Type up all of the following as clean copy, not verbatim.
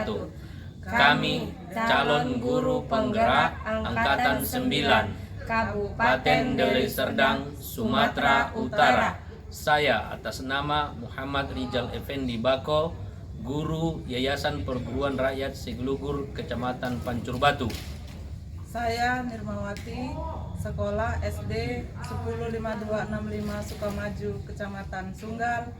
wabarakatuh. Kami calon guru penggerak Angkatan 9 Kabupaten Deli Serdang, Sumatera Utara. Saya atas nama Muhammad Rijal Effendi Bako, guru Yayasan Perguruan Rakyat Siglugur Kecamatan Pancur Batu. Saya Nirmawati, sekolah SD 105265 Sukamaju, Kecamatan Sunggal.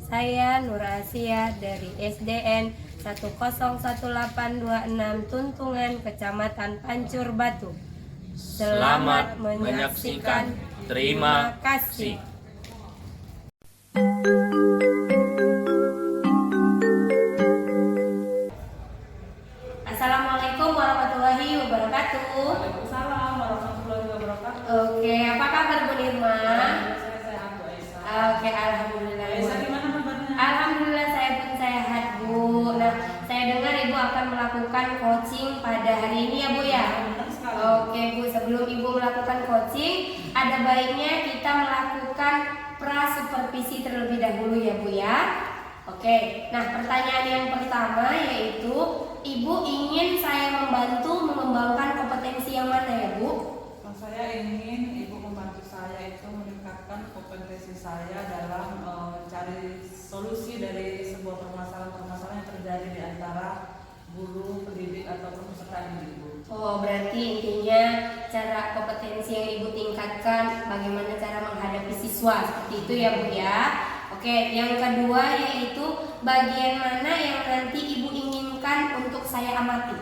Saya Nur Asia dari SDN 1018206 Tuntungan, Kecamatan Pancur Batu. Selamat menyaksikan. Terima kasih. Assalamualaikum warahmatullahi wabarakatuh. Waalaikumsalam warahmatullahi wabarakatuh. Oke, apa kabar Bu Nirma? Saya sehat, Bu Aisyah. Oke, alhamdulillah. Aisyah gimana kabarnya? Alhamdulillah saya pun sehat, Bu. Nah, saya dengar Ibu akan melakukan coaching pada hari ini ya, Bu ya? Benar sekali. Oke, Bu, sebelum Ibu melakukan coaching, ada baiknya kita melakukan pra-supervisi terlebih dahulu ya, Bu ya. Oke, nah pertanyaan yang pertama yaitu Ibu ingin saya membantu mengembangkan kompetensi yang mana ya, Bu? Saya ingin Ibu membantu saya itu meningkatkan kompetensi saya dalam mencari solusi dari sebuah permasalahan-permasalahan yang terjadi di antara guru, pendidik ataupun peserta didik, Bu. Oh, berarti intinya cara kompetensi yang Ibu tingkatkan bagaimana cara menghadapi siswa, seperti itu ya, Bu ya. Oke, yang kedua yaitu bagian mana yang nanti Ibu inginkan untuk saya amati?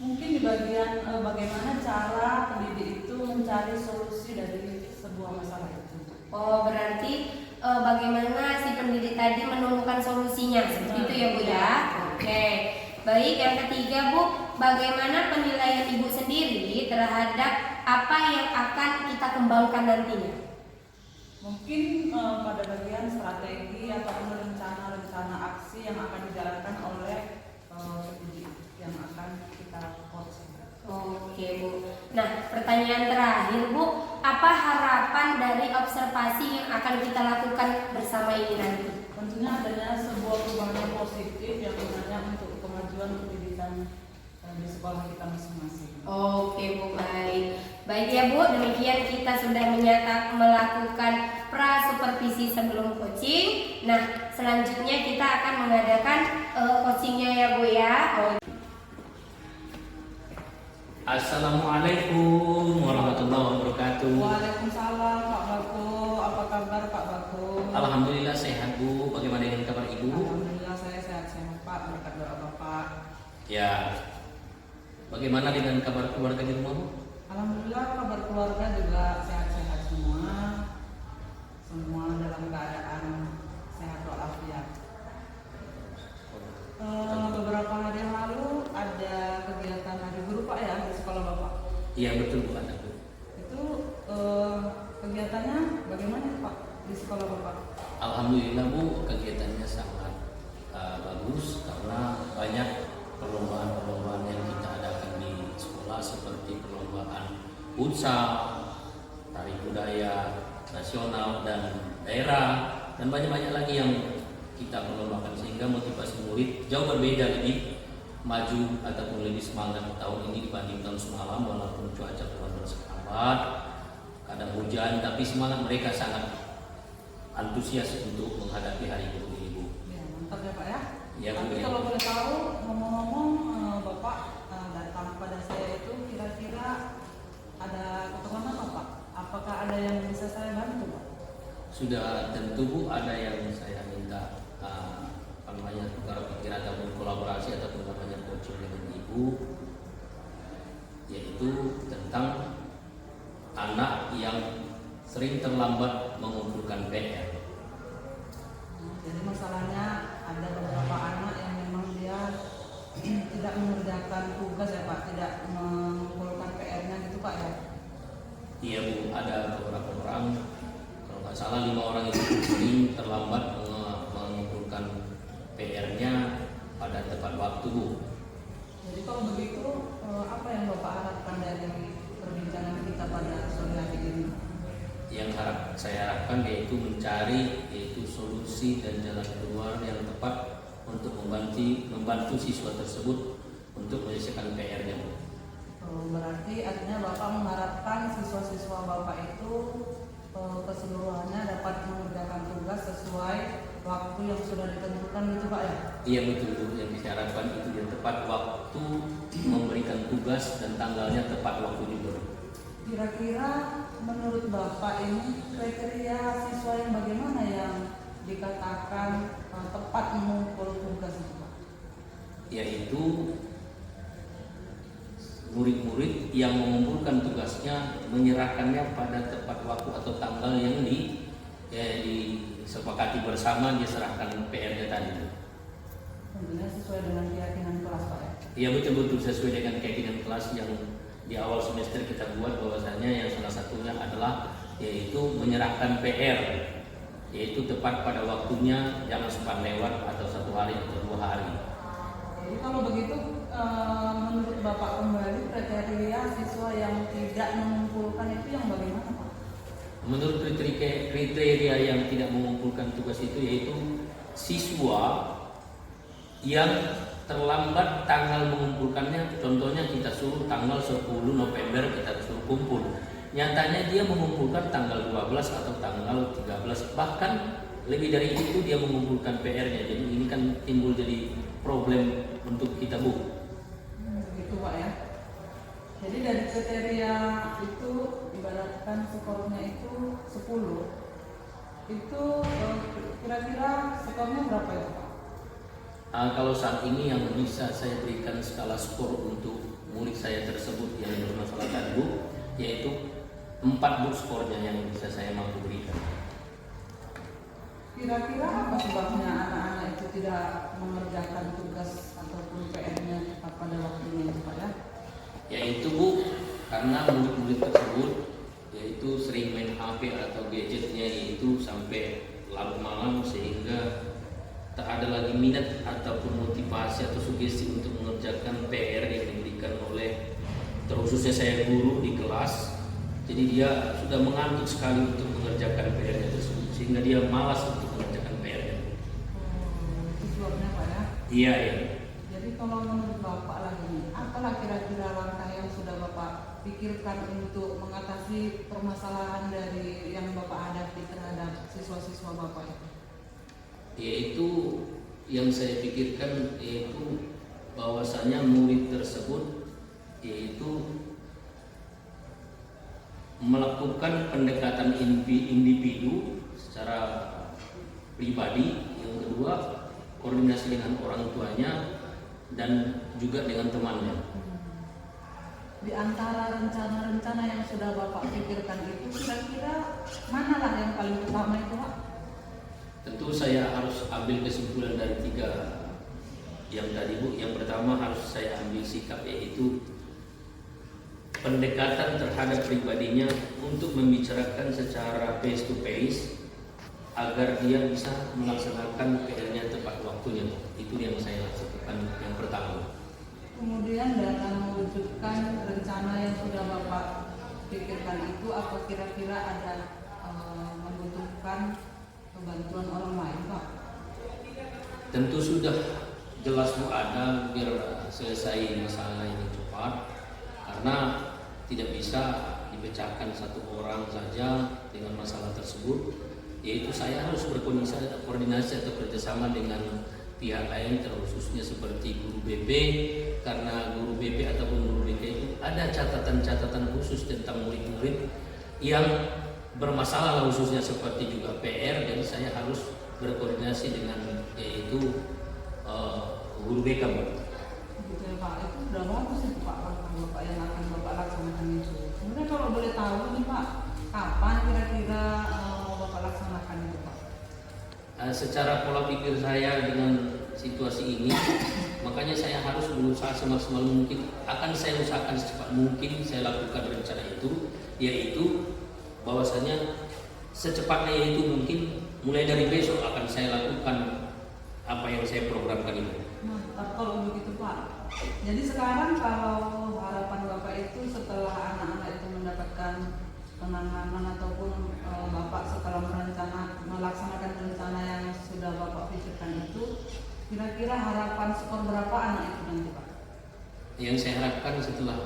Mungkin di bagian bagaimana cara pendidik itu mencari solusi dari sebuah masalah itu. Oh, berarti bagaimana si pendidik tadi menemukan solusinya, seperti itu ya, Bu ya. Oke, baik. Yang ketiga, Bu, bagaimana penilaian Ibu sendiri terhadap apa yang akan kita kembangkan nantinya? Mungkin pada bagian strategi ataupun rencana-rencana aksi yang akan dijalankan oleh pendidik yang akan kita coach. Oke, Bu. Nah, pertanyaan terakhir, Bu, apa harapan dari observasi yang akan kita lakukan bersama ini nanti? Tentunya adanya sebuah perubahan yang positif yang gunanya untuk kemajuan pendidikan di sekolah kita masing-masing. Oke, Bu, baik. Baik ya, Bu, demikian kita sudah melakukan pra-supervisi sebelum coaching. Nah, selanjutnya kita akan mengadakan coachingnya ya, Bu ya. Assalamualaikum warahmatullahi wabarakatuh. Waalaikumsalam Pak Bako, apa kabar Pak Bako? Alhamdulillah sehat, Bu. Bagaimana dengan kabar Ibu? Alhamdulillah saya sehat-sehat Pak, berkat doa Bapak. Ya. Bagaimana dengan kabar keluarga di rumah, Bu? Alhamdulillah kabar keluarga juga sehat-sehat semua. Semua dalam keadaan sehat walafiat. Beberapa hari yang lalu ada kegiatan hari guru Pak ya di sekolah Bapak. Iya betul, Bu. Ada, Bu. Itu kegiatannya bagaimana Pak di sekolah Bapak? Alhamdulillah, Bu, kegiatannya sangat bagus karena banyak perlombaan-perlombaan yang kita adakan di sekolah seperti perlombaan futsal, tari budaya nasional dan daerah, dan banyak-banyak lagi yang kita perlombakan sehingga motivasi murid jauh berbeda, lebih maju ataupun lebih semangat tahun ini dibanding tahun semalam. Walaupun cuaca kurang bersahabat, kadang hujan, tapi semangat mereka sangat antusias untuk menghadapi hari guru ini, Bu. Ya, mantap ya Pak ya. Ya, Bu. Tapi kalau boleh tahu, ngomong-ngomong Bapak datang pada saya itu kira-kira ada keperluan apa Pak? Apakah ada yang bisa saya bantu Pak? Sudah tentu, Bu, ada yang saya minta tukar pikiran ataupun kolaborasi ataupun namanya coaching dengan Ibu, yaitu tentang anak yang sering terlambat mengumpulkan PR. Jadi masalahnya ada beberapa anak yang memang dia tidak mengerjakan tugas ya Pak, tidak mengumpulkan PR-nya gitu Pak ya? Iya, Bu, ada beberapa orang, kalau nggak salah 5 orang itu sering terlambat mengumpulkan PR-nya pada tepat waktu, Bu. Jadi kalau begitu apa yang Bapak harapkan dari perbincangan kita pada sore hari ini? Yang saya harapkan yaitu mencari solusi dan jalan keluar yang tepat untuk untuk membantu siswa tersebut untuk menyelesaikan PR-nya. Berarti artinya Bapak mengharapkan siswa-siswa Bapak itu keseluruhannya dapat mengerjakan tugas sesuai waktu yang sudah ditentukan gitu Pak ya? Iya betul, yang saya harapkan itu yang tepat waktu memberikan tugas dan tanggalnya tepat waktu juga. Kira-kira menurut Bapak ini kriteria siswa yang bagaimana yang dikatakan tepat mengumpul tugas itu Pak? Yaitu murid-murid yang mengumpulkan tugasnya menyerahkannya pada tepat waktu atau tanggal yang disepakati bersama, dia serahkan PR-nya tadi. Tentunya sesuai dengan keyakinan kelas Pak ya? Iya betul-betul sesuai dengan keyakinan kelas yang di awal semester kita buat, bahwasanya yang salah satunya adalah yaitu menyerahkan PR, yaitu tepat pada waktunya, jangan sempat lewat atau 1 hari atau 2 hari. Jadi kalau begitu menurut Bapak kembali kriteria siswa yang tidak mengumpulkan itu yang bagaimana Pak? Menurut kriteria yang tidak mengumpulkan tugas itu yaitu siswa yang terlambat tanggal mengumpulkannya. Contohnya kita suruh tanggal 10 November kita suruh kumpul, nyatanya dia mengumpulkan tanggal 12 atau tanggal 13, bahkan lebih dari itu dia mengumpulkan PR-nya. Jadi ini kan timbul jadi problem untuk kita Bu. Gitu Pak ya. Jadi dari kriteria itu ibaratkan skornya itu 10. Itu kira-kira skornya berapa ya Pak? Kalau saat ini yang bisa saya berikan skala skor untuk murid saya tersebut yang bermasalah tadi Bu, yaitu 4 Bu skornya yang bisa saya mampu berikan. Kira-kira apa sebabnya anak-anak itu tidak mengerjakan tugas ataupun PR-nya tepat pada waktunya Pak ya? Yaitu Bu, karena murid-murid tersebut yaitu sering main HP atau gadgetnya yaitu sampai larut malam, sehingga tak ada lagi minat ataupun motivasi atau sugesti untuk mengerjakan PR yang diberikan oleh terkhususnya saya guru di kelas. Jadi dia sudah mengantuk sekali untuk mengerjakan PR-nya tersebut, sehingga dia malas untuk mengerjakan PR-nya. Itu sebabnya Pak ya? Iya ya. Jadi kalau menurut Bapak lagi nih, apalah kira-kira langkah yang sudah Bapak pikirkan untuk mengatasi permasalahan dari yang Bapak hadapi terhadap siswa-siswa Bapak itu? Yaitu yang saya pikirkan yaitu bahwasanya murid tersebut yaitu melakukan pendekatan individu secara pribadi, yang kedua koordinasi dengan orang tuanya dan juga dengan temannya. Di antara rencana-rencana yang sudah Bapak pikirkan itu kira-kira manalah yang paling utama itu Pak? Tentu saya harus ambil kesimpulan dari 3 yang tadi Bu. Yang pertama harus saya ambil sikap, yaitu pendekatan terhadap pribadinya untuk membicarakan secara face to face agar dia bisa melaksanakan PR-nya tepat waktunya. Itu yang saya lakukan yang pertama. Kemudian dalam mewujudkan rencana yang sudah Bapak pikirkan itu, apa kira-kira ada membutuhkan bantuan orang lain Pak? Tentu sudah jelas Bu, ada biar selesai masalah ini cepat, karena tidak bisa dipecahkan satu orang saja dengan masalah tersebut, yaitu saya harus berkoordinasi atau kerjasama dengan pihak lain, terkhususnya seperti guru BP, karena guru BP ataupun guru BK itu ada catatan-catatan khusus tentang murid-murid yang bermasalah, khususnya seperti juga PR. Jadi saya harus berkoordinasi dengan yaitu guru BK Pak. Gitu ya Pak, itu sudah bagus itu Pak, Bapak yang akan Bapak laksanakan itu. Sebenarnya kalau boleh tahu nih Pak, kapan kira-kira mau Bapak laksanakan itu Pak? Secara pola pikir saya dengan situasi ini, makanya saya harus berusaha semaksimal mungkin. Akan saya usahakan secepat mungkin saya lakukan rencana itu, yaitu bahwasanya secepatnya yaitu mungkin mulai dari besok akan saya lakukan apa yang saya programkan itu. Nah, kalau begitu Pak, jadi sekarang kalau harapan Bapak itu setelah anak-anak itu mendapatkan penanganan ataupun Bapak setelah melaksanakan rencana yang sudah Bapak pikirkan itu, kira-kira harapan skor berapa anak itu nanti Pak? Yang saya harapkan setelah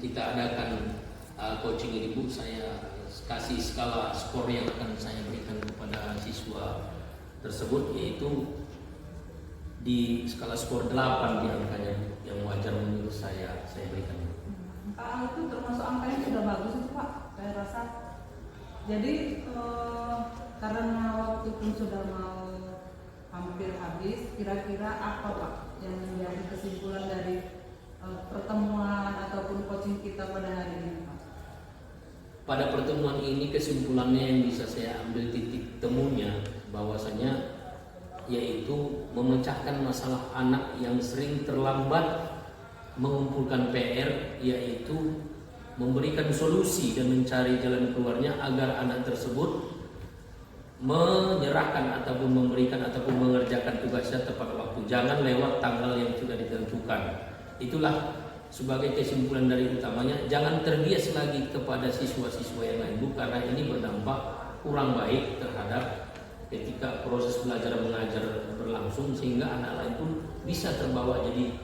kita adakan coaching ini Bu, saya kasih skala skor yang akan saya berikan kepada siswa tersebut, yaitu di skala skor 8 di angkanya yang wajar menurut saya berikan. Itu termasuk angka yang sudah bagus itu Pak, saya rasa. Jadi karena waktu pun sudah mau hampir habis, kira-kira apa Pak yang menjadi kesimpulan dari pertemuan ataupun coaching kita pada hari ini Pak? Pada pertemuan ini kesimpulannya yang bisa saya ambil titik temunya bahwasanya yaitu memecahkan masalah anak yang sering terlambat mengumpulkan PR, yaitu memberikan solusi dan mencari jalan keluarnya agar anak tersebut menyerahkan ataupun memberikan ataupun mengerjakan tugasnya tepat waktu, jangan lewat tanggal yang sudah ditentukan. Itulah sebagai kesimpulan dari utamanya, jangan terbias lagi kepada siswa-siswa yang lain Bu, karena ini berdampak kurang baik terhadap ketika proses belajar mengajar berlangsung, sehingga anak lain pun bisa terbawa jadi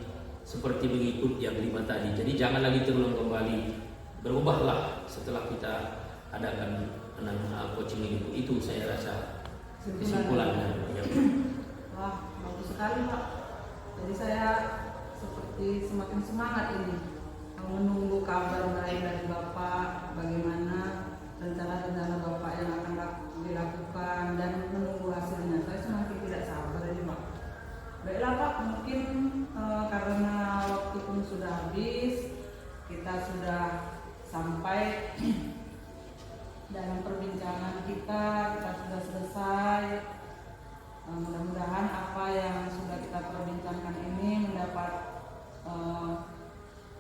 seperti mengikut yang 5 tadi. Jadi jangan lagi terulang kembali, berubahlah setelah kita adakan coaching ini Bu. Itu saya rasa kesimpulannya. Ya. Wah, bagus sekali Pak. Jadi saya seperti semakin semangat ini menunggu kabar baik dari Bapak, bagaimana rencana-rencana Bapak yang akan dilakukan dan menunggu hasilnya. Saya semakin tidak sabar ini Pak. Baiklah Pak, mungkin karena waktu pun sudah habis, kita sudah sampai dalam perbincangan kita sudah selesai. Mudah-mudahan apa yang sudah kita perbincangkan ini mendapat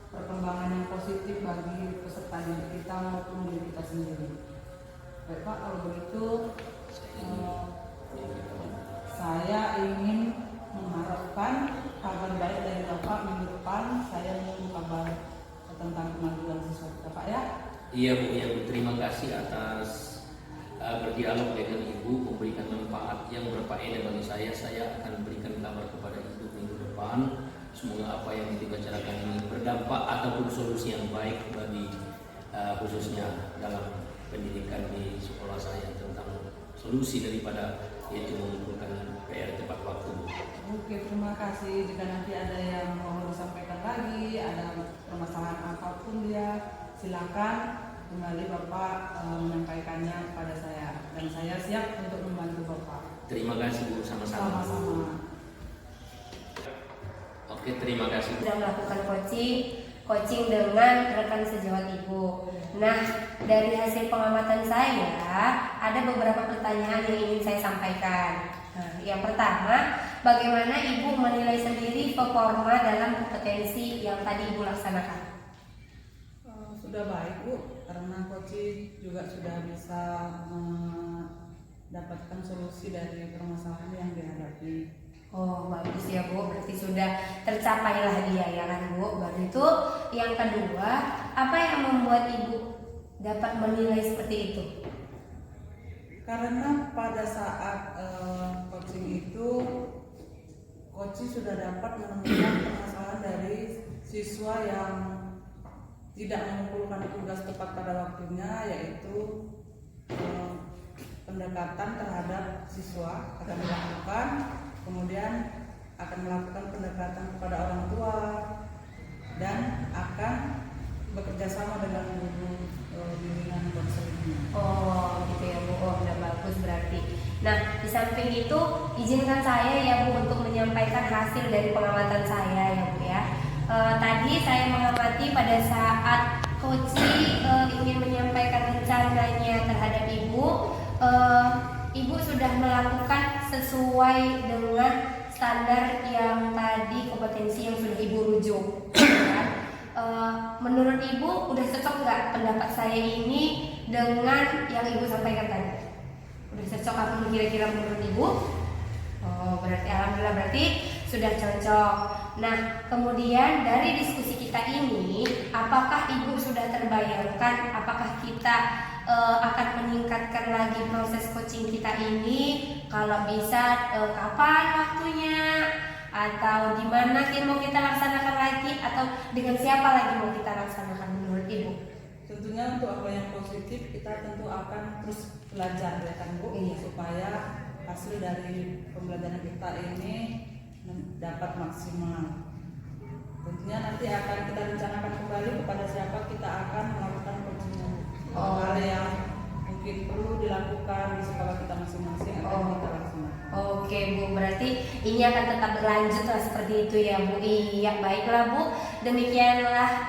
perkembangan yang positif bagi peserta didik kita maupun diri kita sendiri. Baik Pak, kalau begitu saya ingin mengharapkan kabar baik dari Bapak minggu depan. Saya menunggu kabar tentang kemajuan siswa kita Pak ya. Iya Bu, ya Bu, terima kasih atas berdialog dengan Ibu, memberikan manfaat yang berfaedah bagi saya. Saya akan berikan kabar kepada Ibu minggu depan. Semoga apa yang dibicarakan ini berdampak ataupun solusi yang baik bagi khususnya dalam pendidikan di sekolah saya, tentang solusi daripada yaitu mengumpulkan PR tepat waktu. Oke, terima kasih. Jika nanti ada yang mau disampaikan lagi, ada permasalahan apapun dia, silakan kembali Bapak menyampaikannya kepada saya, dan saya siap untuk membantu Bapak. Terima kasih Bu, sama-sama. Sama-sama. Oke, terima kasih. Sudah melakukan coaching dengan rekan sejawat Ibu. Nah, dari hasil pengamatan saya ada beberapa pertanyaan yang ingin saya sampaikan. Nah, yang pertama, bagaimana Ibu menilai sendiri performa dalam kompetensi yang tadi Ibu laksanakan? Sudah baik Bu, karena coaching juga sudah bisa mendapatkan solusi dari permasalahan yang dihadapi. Oh, bagus ya Bu, berarti sudah tercapailah dia ya kan Bu. Baru itu yang kedua, apa yang membuat Ibu dapat menilai seperti itu? Karena pada saat coaching itu, coaching sudah dapat menemukan permasalahan dari siswa yang tidak mengumpulkan tugas tepat pada waktunya, yaitu pendekatan terhadap siswa akan dilakukan, kemudian akan melakukan pendekatan kepada orang tua, dan akan bekerja sama dengan guru bimbingan konseling. Oh gitu ya Bu, oh udah bagus berarti. Nah, di samping itu izinkan saya ya Bu untuk menyampaikan hasil dari pengamatan saya ya Bu ya. Tadi saya mengamati pada saat coaching ingin menyampaikan rencananya terhadap Ibu, Ibu sudah melakukan sesuai dengan standar yang tadi kompetensi yang sudah Ibu rujuk. Ya. Menurut Ibu udah cocok nggak pendapat saya ini dengan yang Ibu sampaikan tadi? Udah cocok apa kira-kira menurut Ibu? Oh, berarti alhamdulillah berarti sudah cocok. Nah, kemudian dari diskusi kita ini, apakah Ibu sudah terbayangkan apakah kita akan meningkatkan lagi proses coaching kita ini? Kalau bisa kapan waktunya? atau di mana mau kita laksanakan lagi, atau dengan siapa lagi mau kita laksanakan menurut Ibu? Tentunya untuk apa yang positif kita tentu akan terus belajar ya kan Bu, Iya. supaya hasil dari pembelajaran kita ini dapat maksimal. Tentunya nanti akan kita rencanakan kembali kepada siapa kita akan melakukan coaching. Hal yang mungkin perlu dilakukan di sekolah kita masing-masing akan kita laksanakan. Oke Bu, berarti ini akan tetap berlanjut lah seperti itu ya Bu. Iya, baiklah Bu. Demikianlah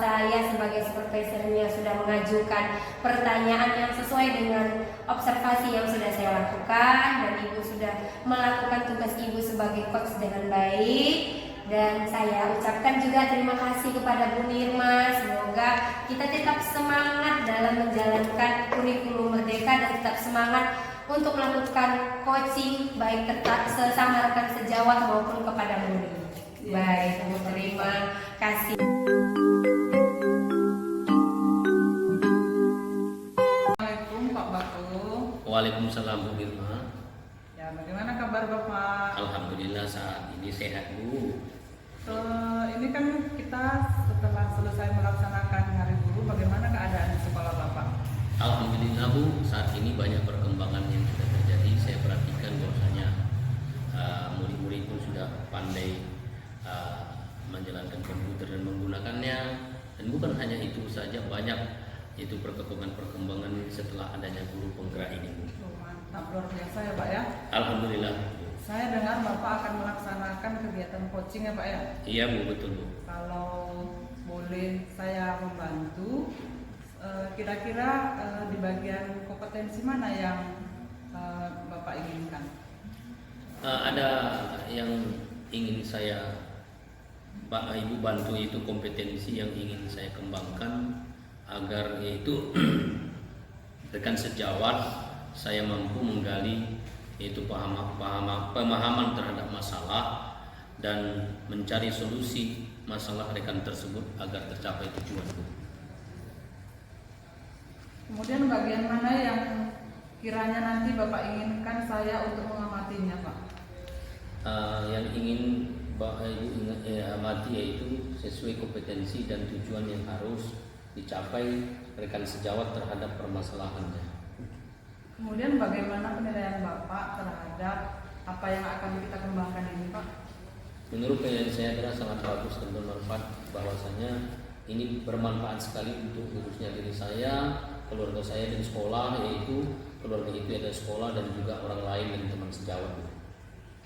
saya sebagai supervisornya sudah mengajukan pertanyaan yang sesuai dengan observasi yang sudah saya lakukan, dan Ibu sudah melakukan tugas Ibu sebagai coach dengan baik. Dan saya ucapkan juga terima kasih kepada Bu Nirma. Semoga kita tetap semangat dalam menjalankan kurikulum Merdeka dan tetap semangat untuk melakukan coaching baik sesama rekan sejawat maupun kepada murid. Baik, terima kasih. Assalamualaikum Pak Batu. Waalaikumsalam Bu Irma. Ya, bagaimana kabar Bapak? Alhamdulillah saat ini sehat Bu. Ini kan kita setelah selesai melaksanakan Hari Guru, bagaimana keadaan di sekolah Bapak? Alhamdulillah Bu, saat ini banyak perkembangan yang sudah terjadi. Saya perhatikan bahwasanya murid-murid pun sudah pandai menjalankan komputer dan menggunakannya. Dan bukan hanya itu saja, banyak itu perkembangan setelah adanya guru penggerak ini Bu. Mantap, luar biasa ya Pak ya. Alhamdulillah Bu. Saya dengar Bapak akan melaksanakan kegiatan coaching ya Pak ya. Iya Bu, betul Bu. Kalau boleh saya membantu, kira-kira di bagian kompetensi mana yang Bapak inginkan? Ada yang ingin saya Pak Ibu bantu, itu kompetensi yang ingin saya kembangkan agar yaitu rekan sejawat saya mampu menggali yaitu pemahaman terhadap masalah dan mencari solusi masalah rekan tersebut agar tercapai tujuan. Kemudian bagian mana yang kiranya nanti Bapak inginkan saya untuk mengamatinya Pak? Yang ingin Bapak Ibu amati yaitu sesuai kompetensi dan tujuan yang harus dicapai rekan sejawat terhadap permasalahannya. Kemudian bagaimana penilaian Bapak terhadap apa yang akan kita kembangkan ini Pak? Menurut penilaian saya adalah sangat bagus dan bermanfaat, bahwasanya ini bermanfaat sekali untuk khususnya diri saya, keluarga saya dan sekolah, yaitu keluarga itu ada sekolah dan juga orang lain dan teman sejawat.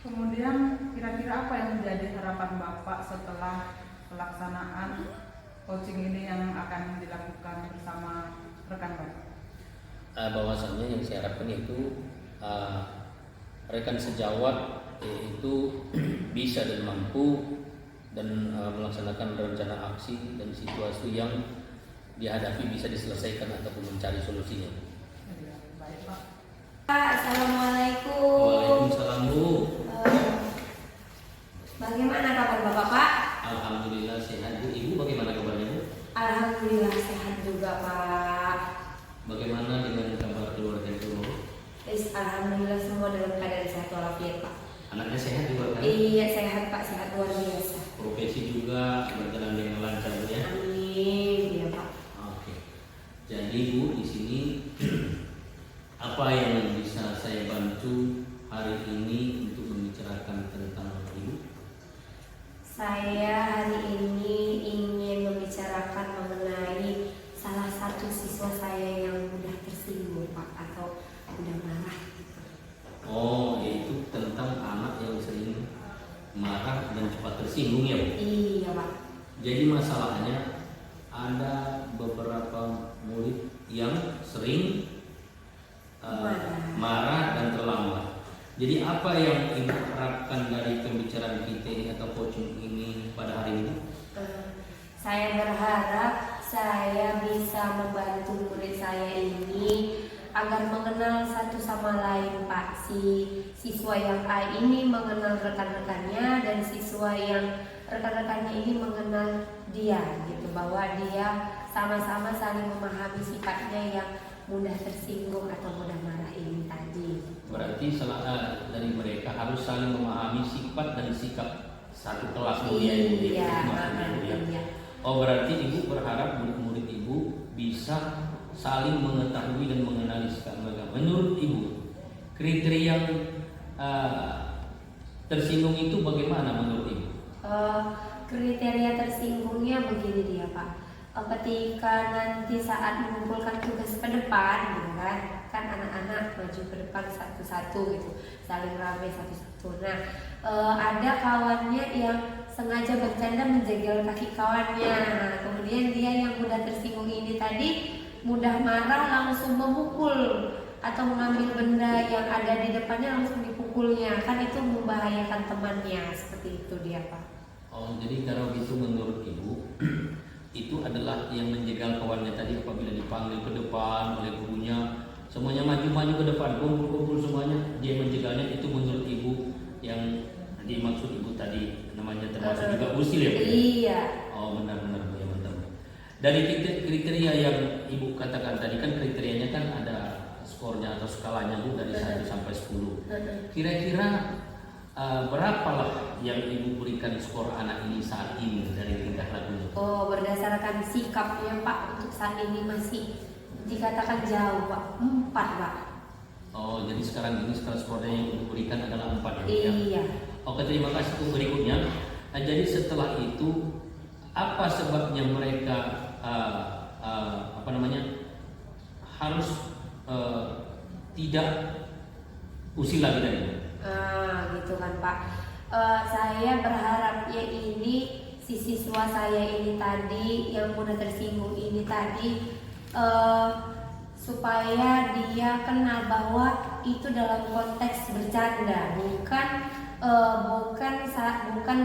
Kemudian kira-kira apa yang menjadi harapan Bapak setelah pelaksanaan coaching ini yang akan dilakukan bersama rekan Bapak? Bahwasannya yang saya harapkan itu rekan sejawat itu bisa dan mampu dan melaksanakan rencana aksi dan situasi yang dihadapi bisa diselesaikan ataupun mencari solusinya. Baik Pak. Assalamualaikum. Waalaikumsalam Bu. Bagaimana kabar Bapak Pak? Alhamdulillah sehat Bu. Ibu bagaimana kabarnya Bu? Alhamdulillah sehat juga Pak. Bagaimana dengan kabar keluarga itu? Alhamdulillah semua dalam keadaan sehat walafiat Pak. Anaknya sehat juga kan? Iya sehat Pak, sehat luar biasa. Profesi juga berjalan dengan lancar Bu ya? Amin, iya Pak. Oke. Jadi Bu, di sini apa yang bisa saya bantu hari ini untuk membicarakan tentang Ibu? Saya hari ini ingin membicarakan mengenai salah satu siswa saya yang mudah tersinggung Pak, atau mudah marah gitu. Oh, yaitu tentang anak yang sering marah dan cepat tersinggung ya Bu? Iya Pak. Jadi masalahnya ada beberapa murid yang sering marah dan terlambat. Jadi apa yang Ibu harapkan dari pembicaraan kita ini atau coaching ini pada hari ini? Saya berharap saya bisa membantu murid saya ini agar mengenal satu sama lain Pak. Si siswa yang A ini mengenal rekan-rekannya dan siswa yang rekan-rekannya ini mengenal dia gitu, bahwa dia sama-sama saling memahami sifatnya yang mudah tersinggung atau mudah marah ini tadi. Berarti dari mereka harus saling memahami sifat dan sikap satu kelas Bu ya, Ibu. Iya, Maksudnya, Bu, ya. iya. Oh, berarti Ibu berharap murid-murid Ibu bisa saling mengetahui dan mengenali sikap mereka. Menurut Ibu, kriteria yang tersinggung itu bagaimana menurut Ibu? Kriteria tersinggungnya begini dia Pak. Ketika nanti saat mengumpulkan tugas ke depan, gitu kan anak-anak maju ke depan satu-satu gitu, saling ramai satu-satu. Nah, ada kawannya yang sengaja bercanda menjegal kaki kawannya. Nah, kemudian dia yang mudah tersinggung ini tadi mudah marah langsung memukul atau mengambil benda yang ada di depannya langsung dipukulnya, kan itu membahayakan temannya, seperti itu dia Pak. Oh, jadi kalau gitu menurut Ibu itu adalah yang menjegal kawannya tadi apabila dipanggil ke depan oleh gurunya, semuanya maju-maju ke depan, kumpul-kumpul semuanya, dia menjegalnya, itu menurut Ibu yang dimaksud Ibu tadi namanya termasuk juga usil ya Bu? Iya. Oh, benar-benar Bu ya, benar. Dari kriteria yang Ibu katakan tadi, kan kriterianya kan ada skornya atau skalanya Bu dari 1 sampai 10. Kira-kira berapalah yang Ibu berikan skor anak ini saat ini dari tingkah lakunya? Oh, berdasarkan sikapnya Pak, untuk saat ini masih dikatakan jauh Pak, 4 Pak. Oh, jadi sekarang ini skornya yang Ibu berikan adalah 4 ya? Iya. Oke, terima kasih untuk berikutnya. Nah, jadi setelah itu apa sebabnya mereka harus tidak usil lagi dari itu? Gitu kan Pak. Saya berharapnya ini si siswa saya ini tadi yang mudah tersinggung ini tadi supaya dia kenal bahwa itu dalam konteks bercanda, bukan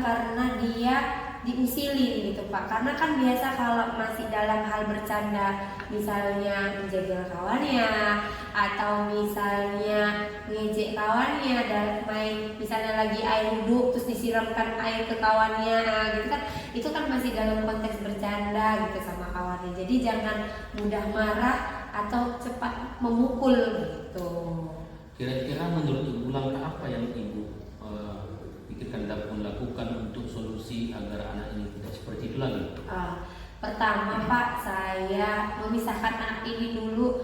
karena dia diusilin gitu Pak. Karena kan biasa kalau masih dalam hal bercanda, misalnya menjegal kawannya atau misalnya ngejek kawannya dan main misalnya lagi air wudhu terus disiramkan air ke kawannya, gitu kan, itu kan masih dalam konteks bercanda gitu sama kawannya. Jadi jangan mudah marah atau cepat memukul gitu. Kira-kira menurut Ibu langkah apa yang Ibu pikirkan dapat melakukan untuk solusi agar anak ini tidak seperti itu lagi? Pertama Pak, saya memisahkan anak ini dulu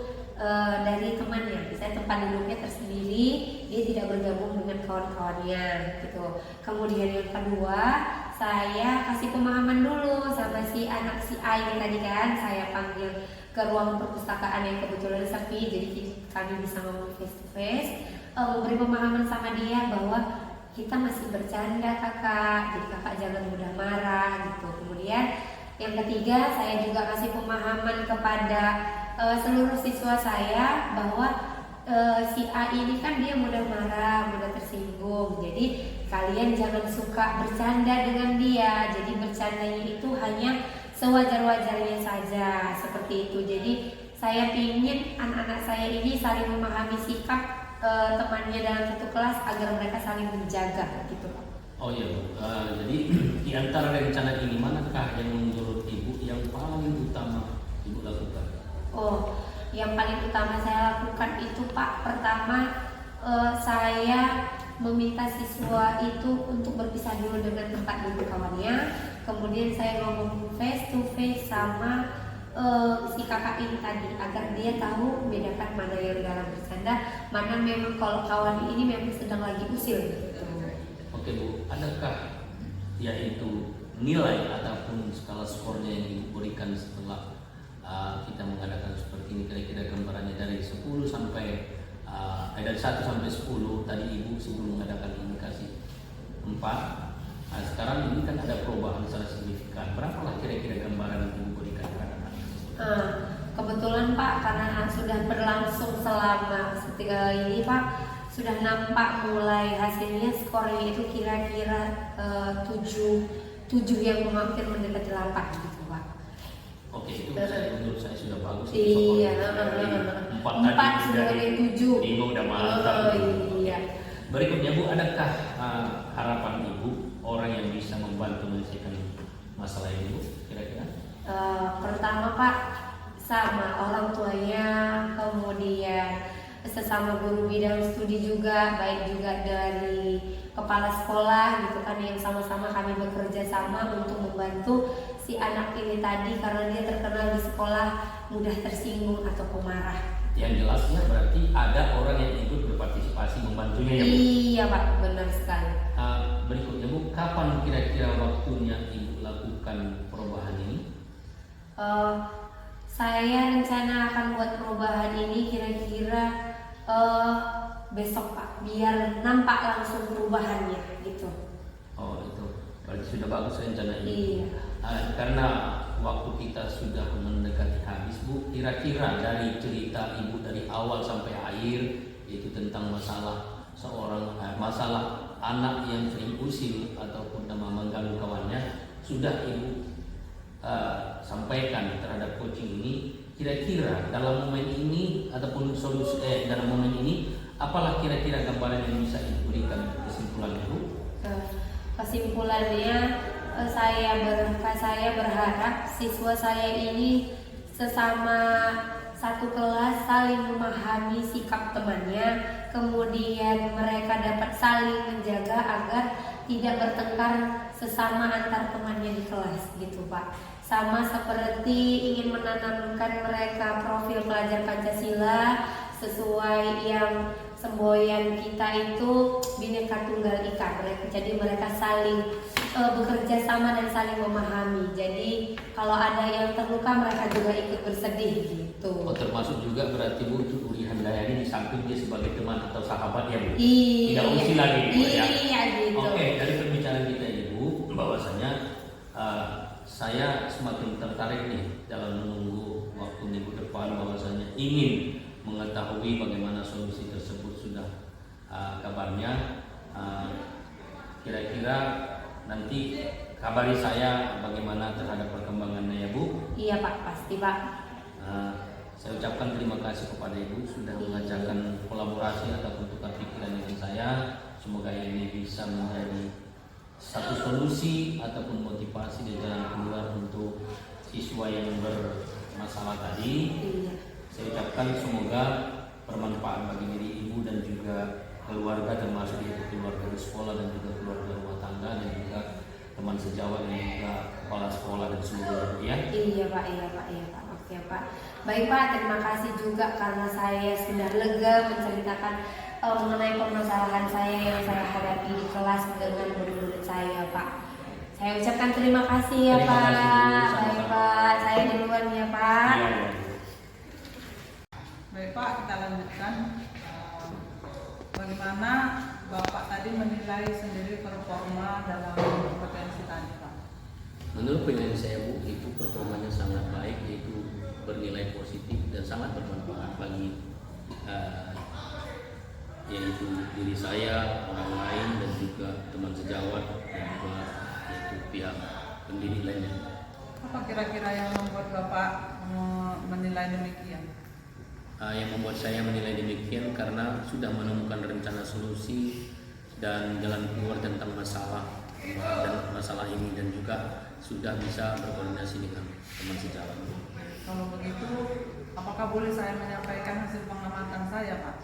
dari temannya. Misalnya tempat duduknya tersendiri, dia tidak bergabung dengan kawan-kawannya gitu. Kemudian yang kedua, saya kasih pemahaman dulu sama si anak si A ini tadi kan, saya panggil ke ruang perpustakaan yang kebetulan sepi, jadi kami bisa ngomong face to face, memberi pemahaman sama dia bahwa kita masih bercanda kakak, jadi kakak jangan mudah marah gitu. Kemudian yang ketiga, saya juga kasih pemahaman kepada seluruh siswa saya bahwa si A ini kan dia mudah marah, mudah tersinggung. Jadi kalian jangan suka bercanda dengan dia. Jadi bercandanya itu hanya sewajar-wajarnya saja, seperti itu. Jadi saya ingin anak-anak saya ini saling memahami sikap temannya dalam satu kelas agar mereka saling menjaga gitu Pak. Oh iya Bu, jadi di antara rencana ini manakah yang menurut Ibu yang paling utama Ibu lakukan? Oh, yang paling utama saya lakukan itu Pak, pertama saya meminta siswa itu untuk berpisah dulu dengan tempat duduk kawannya. Kemudian saya ngomong face to face sama si kakak ini tadi agar dia tahu membedakan mana yang dalam bercanda, mana memang kalau kawan ini memang sedang lagi usil gitu. Oke Bu, adakah yaitu nilai ataupun skala skornya yang Ibu berikan setelah kita mengadakan seperti ini? Kira-kira gambarannya dari 10 sampai dari 1 sampai 10 tadi Ibu sebelum mengadakan ini kasih 4. Nah, sekarang ini kan ada perubahan secara signifikan. Berapalah kira-kira gambaran yang Ibu berikan kepada anak? Kebetulan Pak, karena sudah berlangsung selama ini Pak, sudah nampak mulai hasilnya skornya itu kira-kira 7 yang hampir mendekati 8 gitu Pak. Oke, itu menurut saya sudah bagus. Iya, 4 sudah dari 7. Ibu udah mantap. Iya. Berikutnya Bu, adakah harapan Ibu orang yang bisa membantu menyelesaikan masalah ini Bu, kira-kira? Pertama Pak, sama orang tuanya, kemudian sesama guru bidang studi juga, baik juga dari kepala sekolah gitu kan, yang sama-sama kami bekerja sama untuk membantu si anak ini tadi karena dia terkenal di sekolah mudah tersinggung atau pemarah. Yang jelasnya berarti ada orang yang ikut berpartisipasi membantunya ya Bu? Iya Pak, benar sekali. Berikutnya Bu, kapan kira-kira waktunya Ibu lakukan perubahan ini? Saya rencana akan buat perubahan ini kira-kira besok Pak, biar nampak langsung perubahannya gitu. Oh itu, berarti sudah bagus rencana ini. Iya. Karena waktu kita sudah mendekati habis Bu, kira-kira dari cerita Ibu dari awal sampai akhir, yaitu tentang masalah masalah anak yang sering usil ataupun mengganggu kawannya, sudah Ibu sampaikan terhadap coaching ini. Kira-kira dalam momen ini ataupun solusi dalam momen ini, apalah kira-kira gambaran yang bisa Ibu berikan kesimpulannya Bu? Kesimpulannya saya berharap siswa saya ini sesama satu kelas saling memahami sikap temannya, kemudian mereka dapat saling menjaga agar tidak bertengkar sesama antar temannya di kelas gitu Pak. Sama seperti ingin menanamkan mereka profil pelajar Pancasila sesuai yang semboyan kita itu Bhinneka Tunggal Ika. Jadi mereka saling bekerja sama dan saling memahami. Jadi kalau ada yang terluka mereka juga ikut bersedih gitu. Oh, termasuk juga berarti Bu untuk Uli Handayani di samping dia sebagai teman atau sahabat ya Bu? Iya. Tidak usil lagi Bu ya? Iya gitu. Oke, dari pembicaraan kita Ibu, bahwasanya saya semakin tertarik nih dalam menunggu waktu minggu depan, bahwasanya ingin mengetahui bagaimana solusi tersebut sudah kabarnya. Kira-kira nanti kabari saya bagaimana terhadap perkembangannya ya Bu. Iya Pak, pasti Pak. Saya ucapkan terima kasih kepada Ibu sudah mengajarkan kolaborasi ataupun tukar pikiran dengan saya. Semoga ini bisa menjadi satu solusi ataupun motivasi di jalan keluar untuk siswa yang bermasalah tadi. Iya. Saya ucapkan semoga bermanfaat bagi diri Ibu dan juga keluarga, termasuk yaitu keluarga di sekolah dan juga keluarga rumah tangga dan juga teman sejawat dan juga kepala sekolah dan seluruh ya. Iya Pak, iya Pak, iya Pak. Oke Pak. Baik Pak, terima kasih juga karena saya sudah lega menceritakan mengenai permasalahan saya yang saya hadapi di kelas dengan murid-murid saya Pak. Saya ucapkan terima kasih ya Terima Pak. kasih, Bu. Sama-sama. Baik Pak, saya duluan ya Pak. Iya, iya. Baik Pak, kita lanjutkan. Bagaimana Bapak tadi menilai sendiri performa dalam kompetensi tadi Pak? Menurut penilaian saya Bu, itu performanya sangat baik, yaitu bernilai positif dan sangat bermanfaat bagi yaitu diri saya, orang lain dan juga teman sejawat dan juga yaitu pihak pendidik lainnya. Apa kira-kira yang membuat Bapak menilai demikian? Yang membuat saya menilai demikian karena sudah menemukan rencana solusi dan jalan keluar tentang masalah ini dan juga sudah bisa berkoordinasi dengan teman sejawat. Kalau begitu, apakah boleh saya menyampaikan hasil pengamatan saya Pak?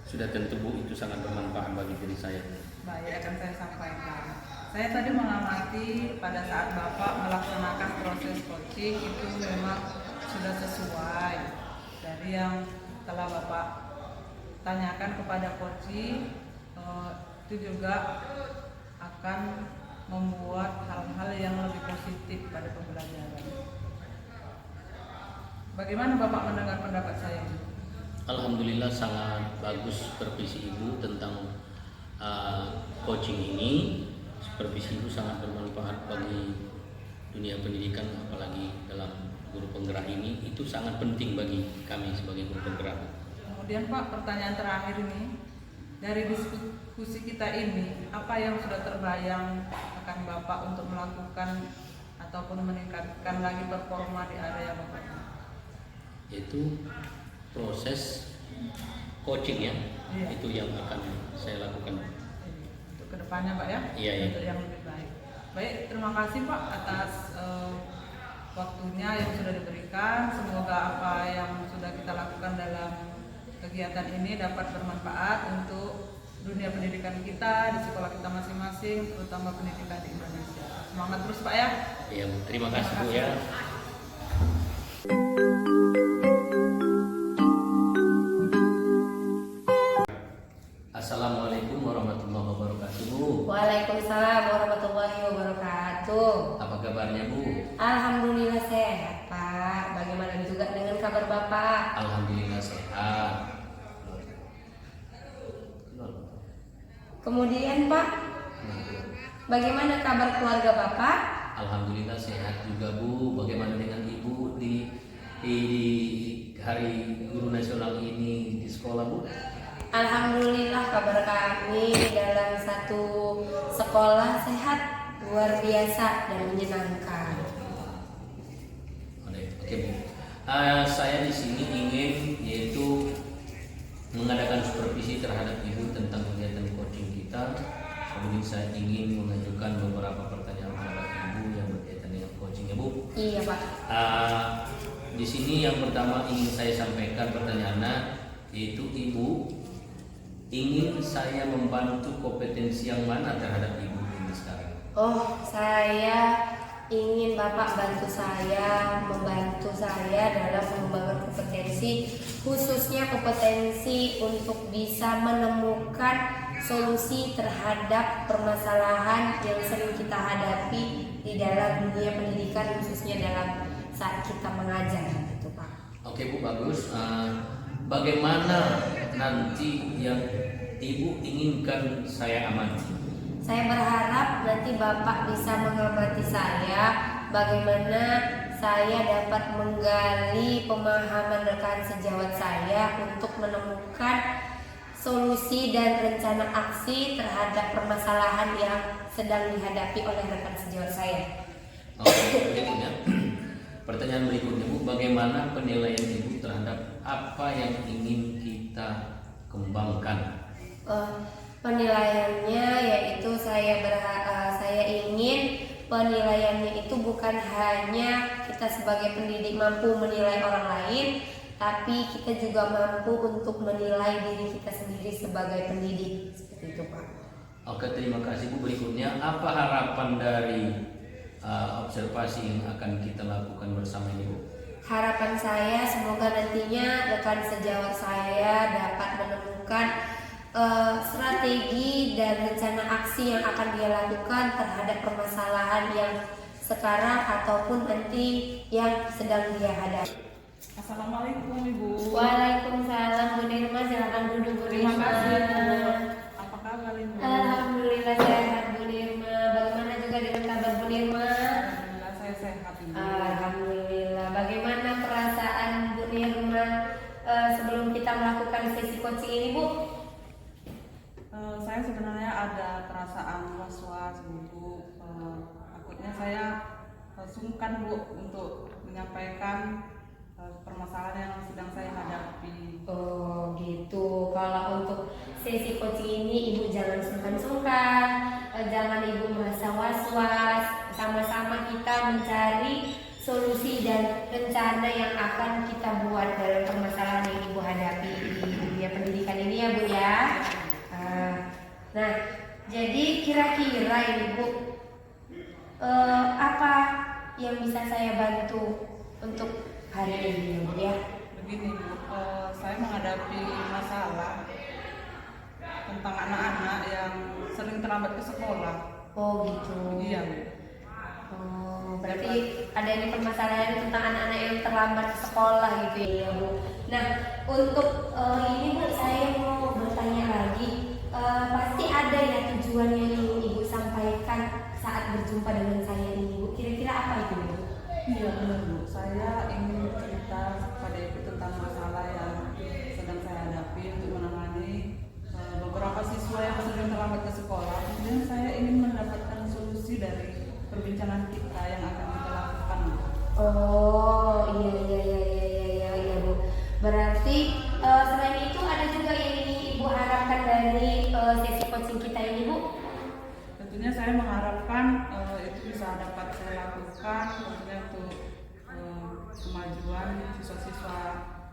Sudah tentu Bu, itu sangat bermanfaat bagi diri saya. Baik, akan saya sampaikan. Saya tadi mengamati pada saat Bapak melaksanakan proses coaching itu memang sudah sesuai dari yang telah Bapak tanyakan kepada coaching, itu juga akan membuat hal-hal yang lebih positif pada pembelajaran. Bagaimana Bapak mendengar pendapat saya? Alhamdulillah sangat bagus supervisi Ibu tentang coaching ini. Supervisi Ibu sangat bermanfaat bagi dunia pendidikan, apalagi dalam guru penggerak ini. Itu sangat penting bagi kami sebagai guru penggerak. Kemudian Pak, pertanyaan terakhir ini, dari diskusi kita ini, apa yang sudah terbayang akan Bapak untuk melakukan ataupun meningkatkan lagi performa di area Bapak? Yaitu proses coaching ya, Iya. itu yang akan saya lakukan. Untuk kedepannya Pak ya? Iya, iya. Untuk yang lebih baik. Baik, terima kasih Pak atas waktunya yang sudah diberikan. Semoga apa yang sudah kita lakukan dalam kegiatan ini dapat bermanfaat untuk dunia pendidikan kita di sekolah kita masing-masing, terutama pendidikan di Indonesia. Semangat terus Pak ya. Ya, Bu. Terima kasih Bu ya. Assalamualaikum warahmatullahi wabarakatuh Bu. Waalaikumsalam warahmatullahi wabarakatuh. Apa kabarnya Bu? Alhamdulillah sehat Pak. Bagaimana juga dengan kabar Bapak? Alhamdulillah sehat. Kemudian Pak, bagaimana kabar keluarga Bapak? Alhamdulillah sehat juga Bu. Bagaimana dengan Ibu di Hari Guru Nasional ini di sekolah Bu? Alhamdulillah kabar kami dalam satu sekolah sehat luar biasa dan menyenangkan. Oke Bu. Saya di sini ingin yaitu mengadakan supervisi terhadap Ibu tentang kegiatan coaching kita. Kemudian saya ingin mengajukan beberapa pertanyaan terhadap Ibu yang berkaitan dengan coaching ya Bu. Iya Pak. Di sini yang pertama ingin saya sampaikan pertanyaannya yaitu Ibu ingin saya membantu kompetensi yang mana terhadap Ibu ini sekarang? Oh, saya ingin Bapak membantu saya dalam mengembangkan kompetensi, khususnya kompetensi untuk bisa menemukan solusi terhadap permasalahan yang sering kita hadapi di dalam dunia pendidikan, khususnya dalam saat kita mengajar, gitu Pak. Oke Bu, bagus. Bagaimana nanti yang Ibu inginkan saya amati? Saya berharap nanti Bapak bisa mengamati saya, bagaimana saya dapat menggali pemahaman rekan sejawat saya untuk menemukan solusi dan rencana aksi terhadap permasalahan yang sedang dihadapi oleh rekan sejawat saya. Oke, berikutnya. Pertanyaan berikutnya Bu, bagaimana penilaian Ibu terhadap apa yang ingin kita kembangkan? Penilaiannya yaitu saya ingin penilaiannya itu bukan hanya kita sebagai pendidik mampu menilai orang lain, tapi kita juga mampu untuk menilai diri kita sendiri sebagai pendidik, seperti itu Pak. Oke, terima kasih Bu. Berikutnya, apa harapan dari observasi yang akan kita lakukan bersama ini Bu? Harapan saya semoga nantinya rekan sejawat saya dapat menemukan strategi dan rencana aksi yang akan dia lakukan terhadap permasalahan yang sekarang ataupun nanti yang sedang dia hadapi. Assalamualaikum Ibu. Waalaikumsalam Bu Nirma, silakan duduk Bu Terima Nirma. kasih Bu. Apa kabar Ibu? Alhamdulillah sehat Bu Nirma. Bagaimana juga dengan kabar Bu Nirma? Alhamdulillah saya sehat Ibu. Alhamdulillah. Bagaimana perasaan Bu Nirma sebelum kita melakukan sesi coaching ini Bu? Saya sebenarnya ada perasaan was-was Bu. Takutnya saya sungkan Bu untuk menyampaikan permasalahan yang sedang saya hadapi. Oh gitu. Kalau untuk sesi coaching ini Ibu jangan sungkan-sungkan, jangan Ibu merasa was-was. Sama-sama kita mencari solusi dan rencana yang akan kita buat dalam permasalahan yang Ibu hadapi di dunia pendidikan ini ya Bu ya. Nah, jadi kira-kira ini Bu, apa yang bisa saya bantu untuk hari ini Bu ya? Begini Bu, saya menghadapi masalah tentang anak-anak yang sering terlambat ke sekolah. Oh gitu. Iya Bu. Oh, berarti ada ini permasalahan tentang anak-anak yang terlambat ke sekolah gitu ya Bu. Nah, untuk ini Bu, saya mau bertanya lagi. Pasti ada ya tujuan yang ingin Ibu sampaikan saat berjumpa dengan saya ini Bu. Kira-kira apa itu Bu? Iya benar Bu, saya ingin bercerita kepada Ibu tentang masalah yang sedang saya hadapi untuk menangani beberapa siswa yang sering terlambat ke sekolah. Kemudian saya ingin mendapatkan solusi dari perbincangan kita yang akan kita lakukan. Oh iya Bu. Berarti selain itu ada juga yang ingin Ibu harapkan dari sesi coaching kita ini Bu? Tentunya saya mengharapkan itu bisa dapat saya lakukan tentunya untuk kemajuan siswa-siswa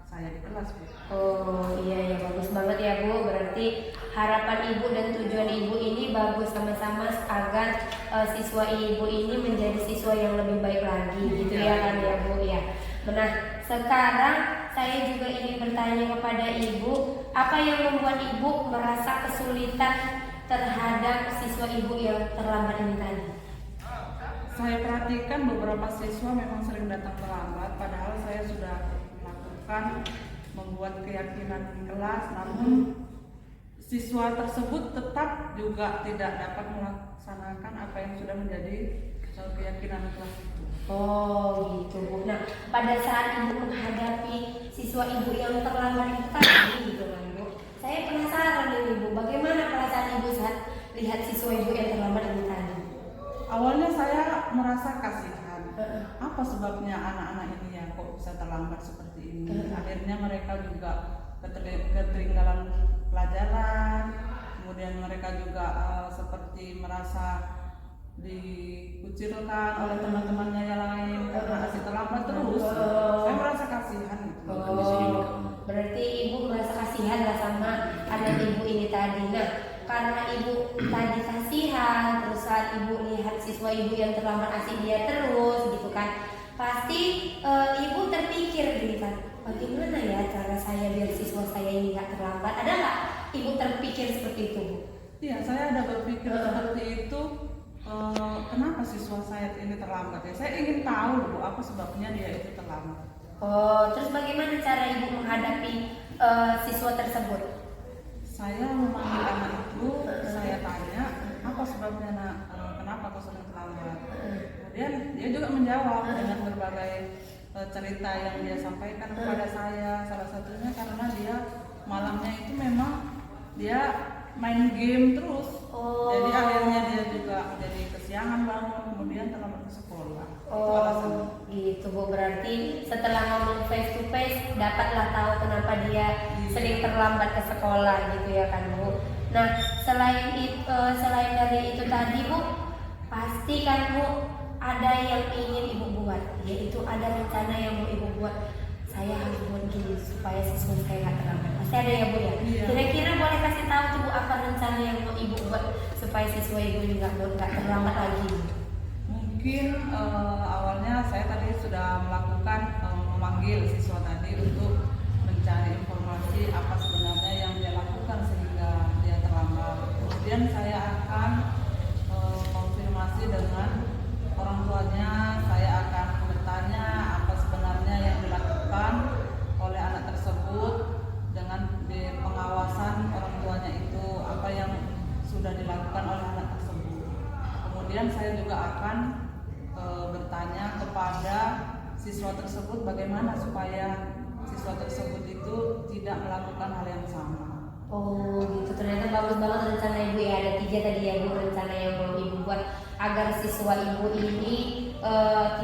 saya di kelas, Bu. Oh iya ya, bagus banget ya Bu. Berarti harapan Ibu dan tujuan Ibu ini bagus sama-sama agar siswa Ibu ini menjadi siswa yang lebih baik lagi gitu ya kan ya Bu ya. Nah sekarang saya juga ingin bertanya kepada Ibu, apa yang membuat Ibu merasa kesulitan terhadap siswa Ibu yang terlambat ini tadi? Saya perhatikan beberapa siswa memang sering datang terlambat, padahal saya sudah melakukan membuat keyakinan di kelas, namun siswa tersebut tetap juga tidak dapat melaksanakan apa yang sudah menjadi keyakinan kelas itu. Oh gitu Bu. Nah pada saat Ibu menghadapi siswa Ibu yang terlambat itu tadi gitu kan Bu, saya penasaran nih Ibu, bagaimana perasaan Ibu saat lihat siswa Ibu yang terlambat ini tadi? Awalnya saya merasa kasihan. Apa sebabnya anak-anak ini ya kok bisa terlambat seperti ini? Akhirnya mereka juga ketertinggalan pelajaran. Kemudian mereka juga seperti merasa dikucilkan oleh teman-temannya yang lain karena masih terlambat terus. Saya merasa kasihan gitu. Berarti Ibu merasa kasihan lah sama anak Ibu ini tadi. Nah karena Ibu tadi kasihan, terus saat Ibu lihat siswa Ibu yang terlambat asik dia terus gitu kan, pasti Ibu terpikir gitu kan, bagaimana ya cara saya biar siswa saya ini gak terlambat? Ada nggak Ibu terpikir seperti itu Bu? Iya, saya ada berpikir seperti itu. Kenapa siswa saya ini terlambat ya? Saya ingin tahu dulu apa sebabnya dia itu terlambat. Oh, terus bagaimana cara Ibu menghadapi siswa tersebut? Saya memanggil anak itu, saya tanya apa sebabnya nak, kenapa kau sering terlambat. Kemudian dia juga menjawab dengan berbagai cerita yang dia sampaikan kepada saya. Salah satunya karena dia malamnya itu memang dia main game terus. Jadi akhirnya dia juga jadi kesiangan bangun, kemudian terlambat ke sekolah. Itu alasannya. Gitu Bu, berarti setelah ngomong face to face dapatlah tahu kenapa dia sering terlambat ke sekolah gitu ya kan Bu. Nah selain dari itu tadi Bu, pasti kan Bu ada yang ingin Ibu buat, yaitu ada rencana yang mau Ibu buat. Saya harus buat gini supaya siswa saya nggak terlambat. Pasti ada ya Bu ya. Iya. Kira-kira boleh kasih tahu tuh Bu apa rencana yang mau Ibu buat supaya siswa Ibu ini nggak terlambat lagi? Mungkin awalnya saya tadi sudah melakukan memanggil siswa tadi untuk mencari informasi apa sebenarnya yang dia lakukan sehingga dia terlambat. Kemudian saya akan konfirmasi dengan orang tuanya. Saya akan bertanya apa sebenarnya yang dilakukan oleh anak tersebut dengan pengawasan orang tuanya itu, apa yang sudah dilakukan oleh anak tersebut. Kemudian saya juga akan bertanya kepada siswa tersebut bagaimana supaya siswa tersebut itu tidak melakukan hal yang sama. Oh gitu, ternyata bagus banget rencana Ibu ya. Ada 3 tadi ya Bu rencana yang mau Ibu buat agar siswa Ibu ini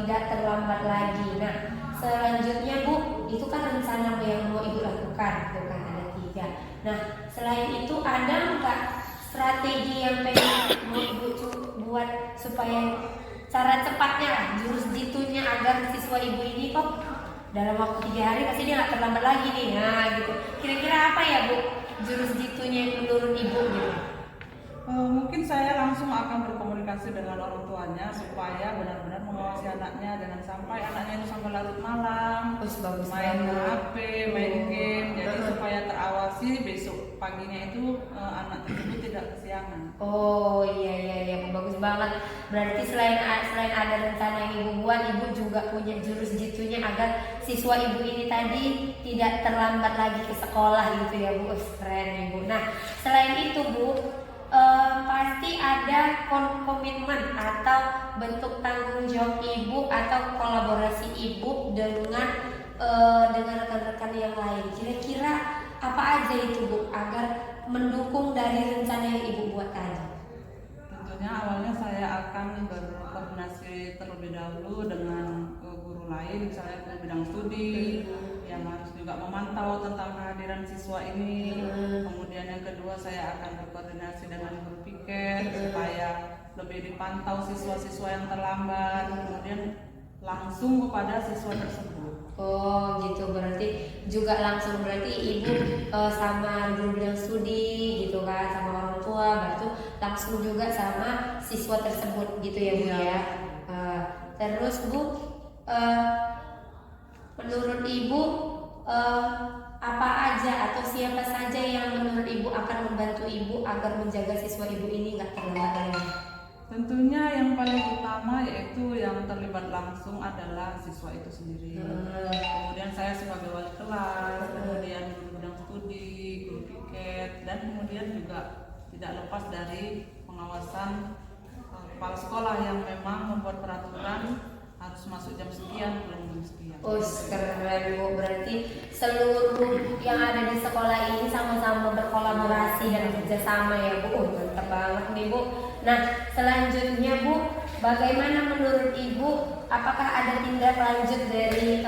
tidak terlambat lagi. Nah selanjutnya Bu, itu kan rencana yang mau Ibu lakukan, itu kan ada 3. Nah selain itu ada nggak strategi yang pengen mau Ibu buat supaya cara cepatnya lah, jurus jitunya agar siswa Ibu ini kok dalam waktu 3 hari pasti dia nggak terlambat lagi nih, nah gitu. Kira-kira apa ya Bu jurus jitunya yang menurut Ibu gitu? Mungkin saya langsung akan berkomunikasi dengan orang tuanya supaya benar-benar mengawasi anaknya, jangan sampai anaknya itu sampai larut malam main HP, main game. Jadi supaya terawasi besok paginya itu anak tersebut tidak kesiangan. Oh iya bagus banget. Berarti selain ada rencana yang Ibu buat, Ibu juga punya jurus jitunya agar siswa Ibu ini tadi tidak terlambat lagi ke sekolah gitu ya Bu. Keren Ibu. Nah selain itu Bu, pasti ada komitmen atau bentuk tanggung jawab Ibu atau kolaborasi Ibu dengan rekan-rekan yang lain. Kira-kira apa aja itu Bu agar mendukung dari rencana yang Ibu buat tadi? Tentunya awalnya saya akan berkoordinasi terlebih dahulu dengan guru lain, misalnya guru bidang studi yang harus juga memantau tentang kehadiran siswa ini. Kemudian yang kedua saya akan berkoordinasi dengan guru piket supaya lebih dipantau siswa-siswa yang terlambat. Kemudian langsung kepada siswa tersebut. Oh gitu, berarti juga langsung berarti ibu sama guru bidang studi gitu kan, sama orang tua, berarti langsung juga sama siswa tersebut gitu ya Bu Iya. ya. Terus Bu, menurut ibu apa aja atau siapa saja yang menurut ibu akan membantu ibu agar menjaga siswa ibu ini nggak terlambat lagi? Tentunya yang paling utama yaitu yang terlibat langsung adalah siswa itu sendiri. Kemudian saya sebagai wali kelas, kemudian guru bidang studi, guru piket, dan kemudian juga tidak lepas dari pengawasan kepala sekolah yang memang membuat peraturan harus masuk jam sekian, pulang jam sekian. Oh keren Bu, berarti seluruh yang ada di sekolah ini sama-sama berkolaborasi dan kerjasama ya Bu. Mantap banget nih Bu. Nah selanjutnya Bu, bagaimana menurut Ibu, apakah ada tindak lanjut dari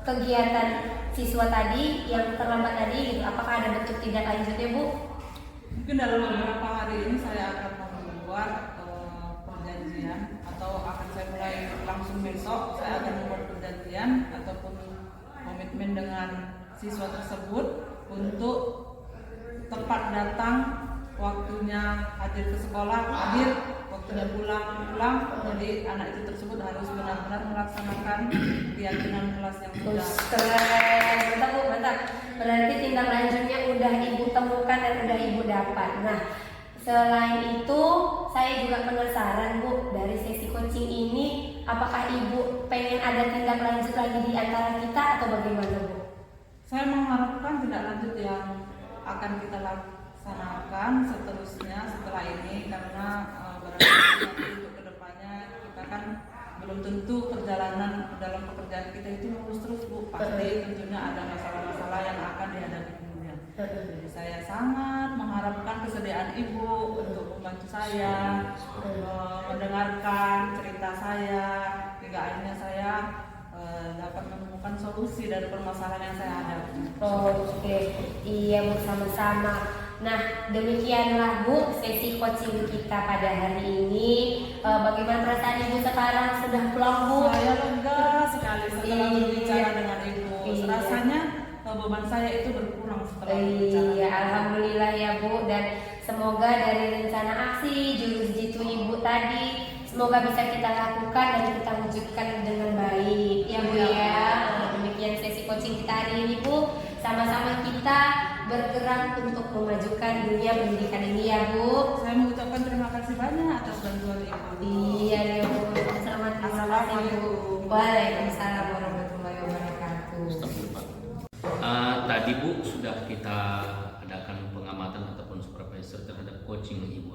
kegiatan siswa tadi yang terlambat tadi gitu? Apakah ada bentuk tindak lanjutnya Bu? Mungkin dalam beberapa hari ini saya akan membuat perjanjian, atau akan saya mulai langsung besok saya akan membuat perjanjian ataupun komitmen dengan siswa tersebut untuk tepat datang, waktunya hadir ke sekolah, hadir, waktunya pulang. Jadi anak itu tersebut harus benar-benar melaksanakan keyakinan kelas yang sudah. Keren, mantap Bu, mantap. Berarti tindak lanjutnya udah Ibu temukan dan udah Ibu dapat. Nah, selain itu saya juga penasaran Bu, dari sesi coaching ini apakah Ibu pengen ada tindak lanjut lagi di antara kita atau bagaimana Bu? Saya mengharapkan tindak lanjut yang akan kita laksanakan seterusnya setelah ini, karena barangkali untuk kedepannya kita kan belum tentu perjalanan dalam pekerjaan kita itu mulus terus Bu. Pasti tentunya ada masalah-masalah yang akan dihadapi kemudian. Jadi saya sangat mengharapkan kesediaan Ibu untuk membantu saya, mendengarkan cerita saya, hingga akhirnya saya dapat menemukan solusi dari permasalahan yang saya hadapi. Oke, iya Bu, sama-sama. Nah, demikianlah Bu sesi coaching kita pada hari ini. Bagaimana perasaan Ibu sekarang sudah pulang Bu? Saya lega sekali setelah berbicara dengan Ibu. Iya. Rasanya beban saya itu berkurang setelah berbicara. Iya, alhamdulillah ya Bu, dan semoga dari rencana aksi jurus jitu Ibu tadi semoga bisa kita lakukan dan kita wujudkan dengan baik ya Bu ya. Demikian sesi coaching kita hari ini Bu. Sama-sama kita bergerak untuk memajukan dunia pendidikan ini ya Bu. Saya mengucapkan terima kasih banyak atas bantuan Ibu. Iya ya Bu. Selamat Assalamualaikum. Waalaikumsalam warahmatullahi wabarakatuh. Tadi Bu sudah kita adakan pengamatan ataupun supervisor terhadap coaching yang Ibu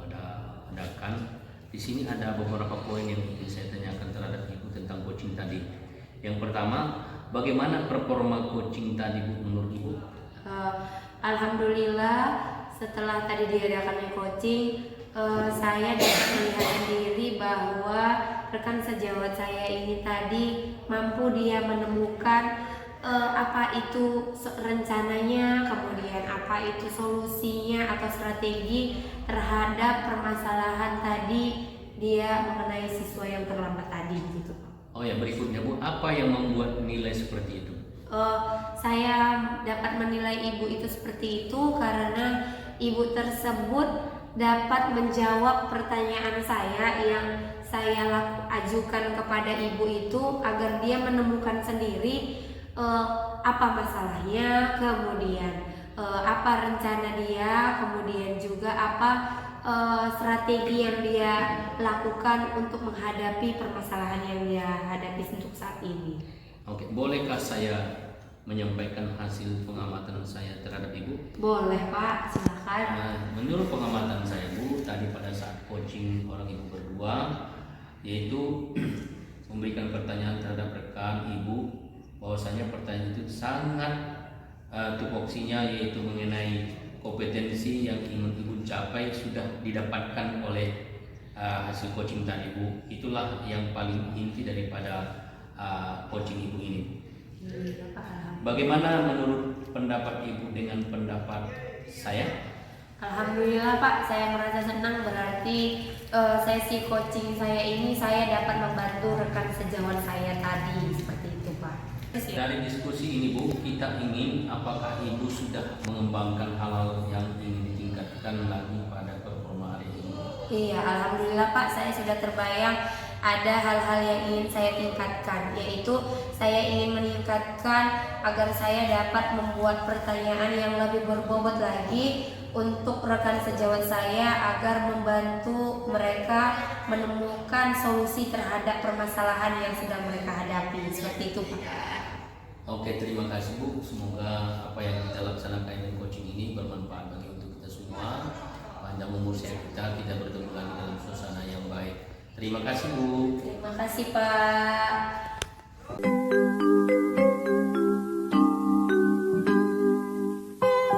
adakan. Di sini ada beberapa poin yang ingin saya tanyakan terhadap Ibu tentang coaching tadi. Yang pertama, bagaimana performa coaching tadi Bu menurut Ibu? Alhamdulillah setelah tadi diadakannya coaching, saya dapat melihat sendiri bahwa rekan sejawat saya ini tadi mampu dia menemukan apa itu rencananya, kemudian apa itu solusinya atau strategi terhadap permasalahan tadi dia mengenai siswa yang terlambat tadi gitu. Oh ya, berikutnya Bu, apa yang membuat nilai seperti itu? Saya dapat menilai ibu itu seperti itu karena ibu tersebut dapat menjawab pertanyaan saya yang saya ajukan kepada ibu itu agar dia menemukan sendiri apa masalahnya, kemudian apa rencana dia, kemudian juga apa strategi yang dia lakukan untuk menghadapi permasalahan yang dia hadapi untuk saat ini. Oke, bolehkah saya menyampaikan hasil pengamatan saya terhadap Ibu? Boleh Pak, silakan. Nah, menurut pengamatan saya Bu, tadi pada saat coaching orang Ibu berdua, yaitu memberikan pertanyaan terhadap rekan Ibu, bahwasanya pertanyaan itu sangat tupoksinya, yaitu mengenai kompetensi yang ingin Ibu capai sudah didapatkan oleh hasil coaching tadi Bu. Itulah yang paling inti daripada coaching Ibu ini. Iya, Pak. Bagaimana menurut pendapat Ibu dengan pendapat saya? Alhamdulillah Pak, saya merasa senang berarti sesi coaching saya ini saya dapat membantu rekan sejawat saya tadi, seperti itu Pak. Dari diskusi ini Bu, kita ingin apakah Ibu sudah mengembangkan hal-hal yang ingin ditingkatkan lagi pada performa hari ini? Iya, Alhamdulillah Pak, saya sudah terbayang ada hal-hal yang ingin saya tingkatkan, yaitu saya ingin meningkatkan agar saya dapat membuat pertanyaan yang lebih berbobot lagi untuk rekan sejawat saya agar membantu mereka menemukan solusi terhadap permasalahan yang sedang mereka hadapi. Seperti itu Pak. Oke, terima kasih Bu. Semoga apa yang kita laksanakan di coaching ini bermanfaat bagi untuk kita semua. Panjang umur sehat kita bertemu lagi dalam suasana yang baik. Terima kasih Bu. Terima kasih Pak.